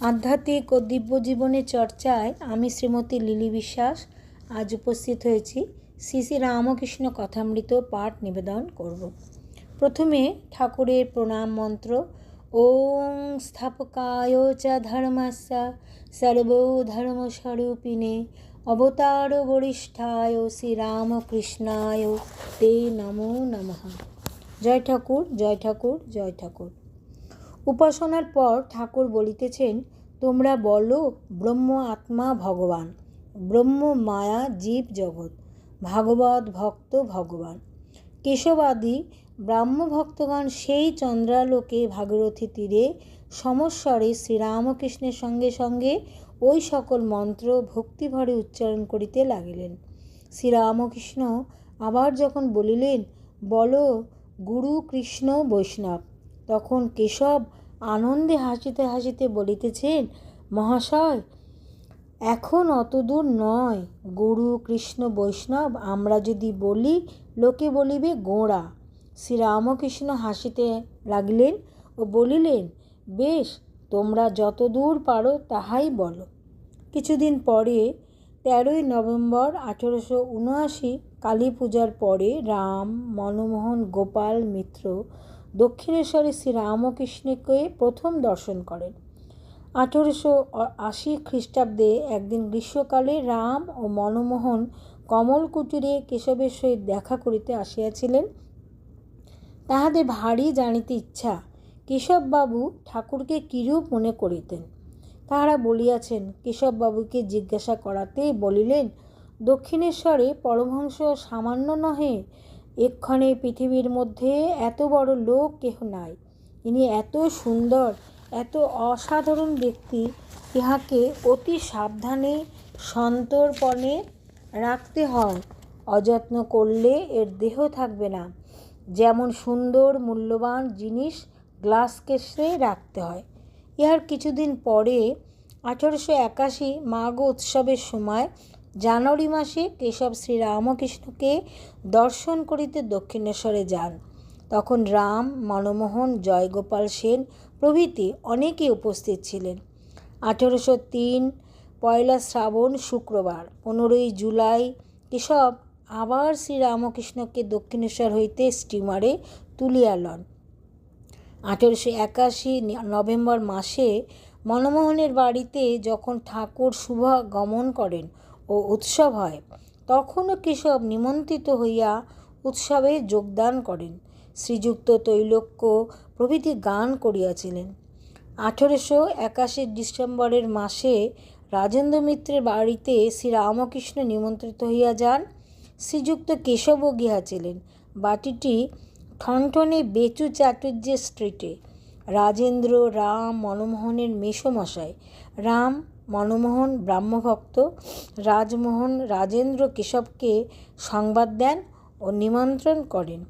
আধ্যাত্মিক ও দিব্য জীবনের চর্চায় আমি শ্রীমতী লিলি বিশ্বাস আজ উপস্থিত হয়েছি। শ্রী শ্রী রামকৃষ্ণ কথামৃত পাঠ নিবেদন করব। প্রথমে ঠাকুরের প্রণাম মন্ত্র। ওং স্থাপকায় চ ধর্মস্য সর্বধর্মস্বরূপিণে অবতার বরিষ্ঠায় শ্রীরামকৃষ্ণায় তে নমো নমঃ। জয় ঠাকুর, জয় ঠাকুর, জয় ঠাকুর। উপাসনার পর ঠাকুর বলিতেছেন, তোমরা বলো ব্রহ্ম আত্মা ভগবান, ব্রহ্ম মায়া জীব জগৎ, ভাগবত ভক্ত ভগবান। কেশবাদী ব্রাহ্ম ভক্তগণ সেই চন্দ্রালোকে ভাগীরথী তীরে সমস্বরে শ্রীরামকৃষ্ণের সঙ্গে সঙ্গে ওই সকল মন্ত্র ভক্তিভরে উচ্চারণ করিতে লাগিলেন। শ্রীরামকৃষ্ণ আবার যখন বলিলেন, বলো গুরু কৃষ্ণ বৈষ্ণব, তখন কেশব আনন্দে হাসিতে হাসিতে বলিতেছেন, মহাশয় এখন অতদূর নয়। গুরু কৃষ্ণ বৈষ্ণব আমরা যদি বলি, লোকে বলিবে গোঁড়া। শ্রীরামকৃষ্ণ হাসিতে লাগলেন ও বলিলেন, বেশ, তোমরা যতদূর পারো তাহাই বলো। কিছুদিন পরে 13ই নভেম্বর 1879 কালী পূজার পরে রাম, মনমোহন, গোপাল মিত্র দক্ষিণেশ্বরে শ্রীরামকৃষ্ণকে প্রথম দর্শন করেন। 1880 খ্রিস্টাব্দে একদিন গ্রীষ্মকালে রাম ও মনমোহন কমলকুটিরে কেশবের সহিত দেখা করিতে আসিয়াছিলেন। তাহাদের ভারী জানিতে ইচ্ছা, কেশববাবু ঠাকুরকে কিরূপ মনে করিতেন। তাহারা বলিয়াছেন, কেশববাবুকে জিজ্ঞাসা করাতে বলিলেন, দক্ষিণেশ্বরে পরমহংস সামান্য নহে, এক্ষণে পৃথিবীর মধ্যে এত বড় লোক কেহ নাই। ইনি এত সুন্দর, এত অসাধারণ ব্যক্তি, ইহাকে অতি সাবধানে সন্তর্পণে রাখতে হয়। অযত্ন করলে এর দেহ থাকবে না। যেমন সুন্দর মূল্যবান জিনিস গ্লাস কেসে রাখতে হয়। ইহার কিছুদিন পরে 1881 মাঘ উৎসবের সময় জানুয়ারি মাসে কেশব শ্রীরামকৃষ্ণকে দর্শন করিতে দক্ষিণেশ্বরে যান। তখন রাম, মনমোহন, জয়গোপাল সেন প্রভৃতি অনেকে উপস্থিত ছিলেন। 1803 পয়লা শ্রাবণ শুক্রবার 15ই জুলাই কেশব আবার শ্রীরামকৃষ্ণকে দক্ষিণেশ্বর হইতে স্টিমারে তুলিয়া লন। 1881 নভেম্বর মাসে মনমোহনের বাড়িতে যখন ঠাকুর শুভ গমন করেন ও উৎসব হয়, তখনও কেশব নিমন্ত্রিত হইয়া উৎসবে যোগদান করেন। শ্রীযুক্ত তৈলোক্য প্রভৃতি গান করিয়াছিলেন। 1881 ডিসেম্বরের মাসে রাজেন্দ্র মিত্রের বাড়িতে শ্রীরামকৃষ্ণ নিমন্ত্রিত হইয়া যান। শ্রীযুক্ত কেশবও গিয়াছিলেন। বাটিটি ঠনঠনে বেচু চাটুর্যের স্ট্রিটে। রাজেন্দ্র রাম মনমোহনের মেসোমশাই। রাম মনমোহন ব্রাহ্মভক্ত। রাজমোহন রাজেন্দ্র কেশবকে সংবাদ দেন ও নিমন্ত্রণ করেন।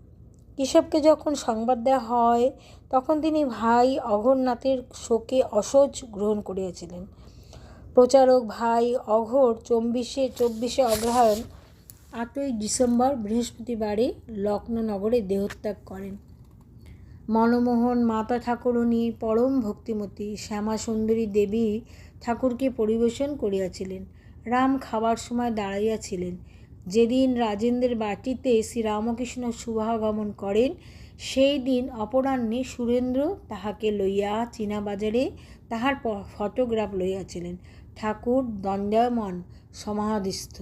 কেশবকে যখন সংবাদ দেওয়া হয়, তখন তিনি ভাই অঘোরনাথের শোকে অসহ্য গ্রহণ করিয়াছিলেন। প্রচারক ভাই অঘোর 24 অগ্রহায়ণ 8ই ডিসেম্বর বৃহস্পতিবারে লক্ষ্ণৌ নগরে দেহত্যাগ করেন। মনমোহন মাতা ঠাকুরণী পরম ভক্তিমতী শ্যামা সুন্দরী দেবী ঠাকুরকে পরিবেশন করিয়াছিলেন। রাম খাবার সময় দাঁড়াইয়াছিলেন। যেদিন রাজেন্দ্রের বাটিতে শ্রীরামকৃষ্ণ শুভাগমন করেন, সেই দিন অপরাহ্নে সুরেন্দ্র তাহাকে লইয়া চীনাবাজারে তাহার ফটোগ্রাফ লইয়াছিলেন। ঠাকুর দণ্ডায়মান সমাধিস্থ।